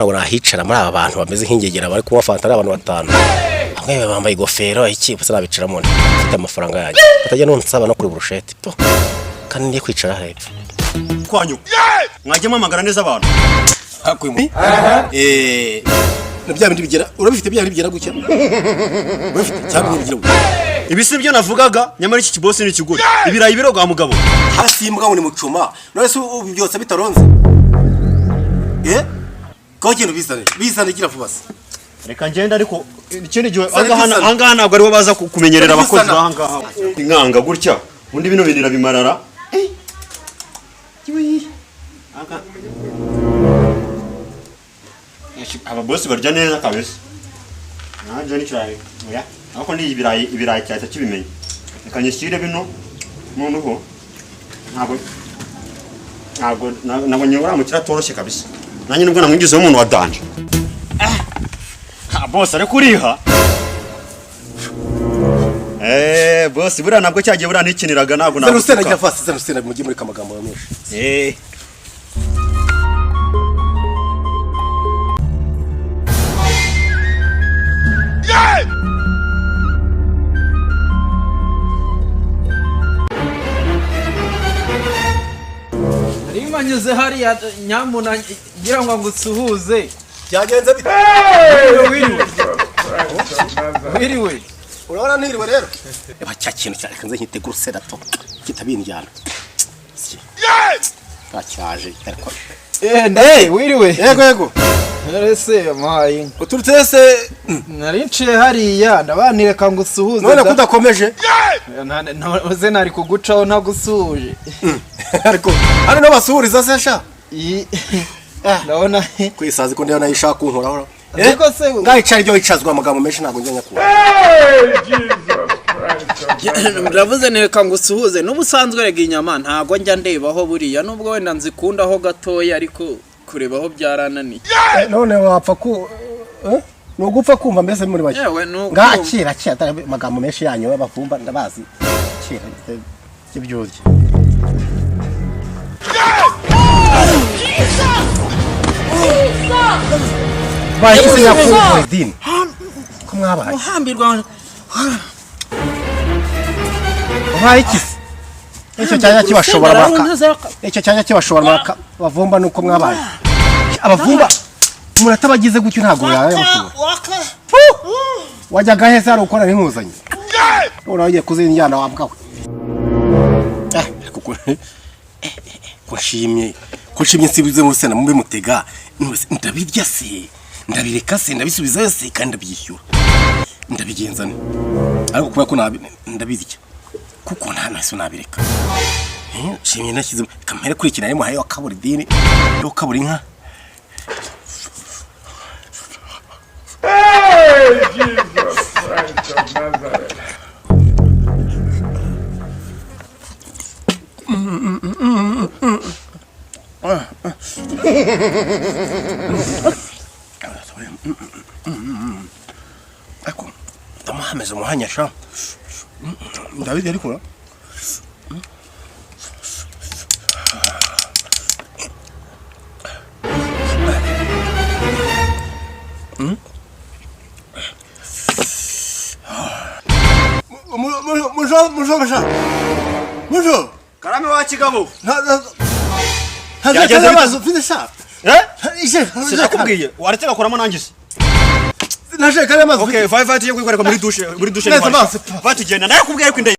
Urahicara muri aba bantu bameze nk'ingegera bari kunywa fanta ari abantu batanu. Bamwe bambaye igofero iki gusa nabicaramo mfite amafaranga yanjye. Atajya nonsaba no kuri burushete. Kandi ndiye kwicara hepfo. Kwanyu. Mwajyemo amagara neza abantu. Hakwimo. Nabya bindi bigera urabifite bya bigera gutya. Urabifite cyangwa bigira. Ibisi byo navugaga nyamara iki kibosi ni kiguri. Ibirayi biroga mugabo. Hasi imbwa ni mucuma. None se byose bitaronze. Ko kintu bizane gira vubase. Reka ngenda ariko ikindi gihe anga ntabwo aribo baza kumenyerera abakozi bahangaha. Inkanga gutya undi bino binira bimarara. Anga. Aba boss barya neza kabisa. Naje ni cyane. Oya. Ako ndi ibirayi cyahita kibimenye. Reka nyishyire bino noneho ntabwo nyobora mu kiratoroshye kabisa. Nanyi nubwo namwigizeho umuntu wa danje. Boss ari kuriha. Boss bura nabwo cyagiye bura nikiniraga ntabwo nabwo. Zanusena jya fast zanusena mu muri kamagambo menshi. Rimanyuze hari ya nyamuna gira ngo ngusuhuze. Byagenze bite? Wiriwe. Urabona niriwe rero. Cya kintu cyakanze nkitegura serato kitabinjyana. Bacyaje ariko. Wiriwe. Yego. Narese amayi. Uturutse se narinciye hariya ndabanireka ngusuhuze. None kudakomeje? Naze nari kugucaho ntagusuhuje. Ariko ari no basuhuriza se sha. Ndabona kwisazi ko ndiyo nayishaka kunkoraho. Ariko se ngayicari ryo icazwa amagambo menshi ntago njye nyakura. Ndavuze nereka ngusuhuze n'ubusanzwe rega inyama ntago njya ndebaho buriya nubwo wenda nzikundaho gatoya ariko kurebaho byarananiye. None wapfa ku nugupfa kumva mbese muri bake. Ngakira amagambo menshi yanyu y'abavumba ndabazi. Kira cy'ibyurye. Bayi se yakuye dini. Kumwabaye. Uhambirwa. Bayi kisi. Icyo cyanya kibashobora baka. Icyo cyanya kibashobora baka bavumba nuko mwabaye. Abavumba umuntu atabagize gutyo ntago yawe mushobora. Wajya gaheza ari ukora nk'imuzanye. Uragiye kuzinjyana wabwawe. Kushimye sibize mu sena mumbe mutega ndabirya se ndabireka se ndabisubiza se kandi ndabyishyura ndabigenza ne ariko kuba ko ndabirya kuko nta naso nabireka shimye nashyize kamera kurikina ari muhaye wa kaburi dini yo kaburi inka. Jesus Christ of Nazareth. Ako tamuhameze umuhanya sha David ari kura Mujo Karame wa kigabo. Yageze amazi ufite sha. Sinakubwiye waretse gakoramo nangise. Naje kare amazi. Okay, 5 tugiye kwikorera muri douche neza amazi. Batugenda nakubwiye ko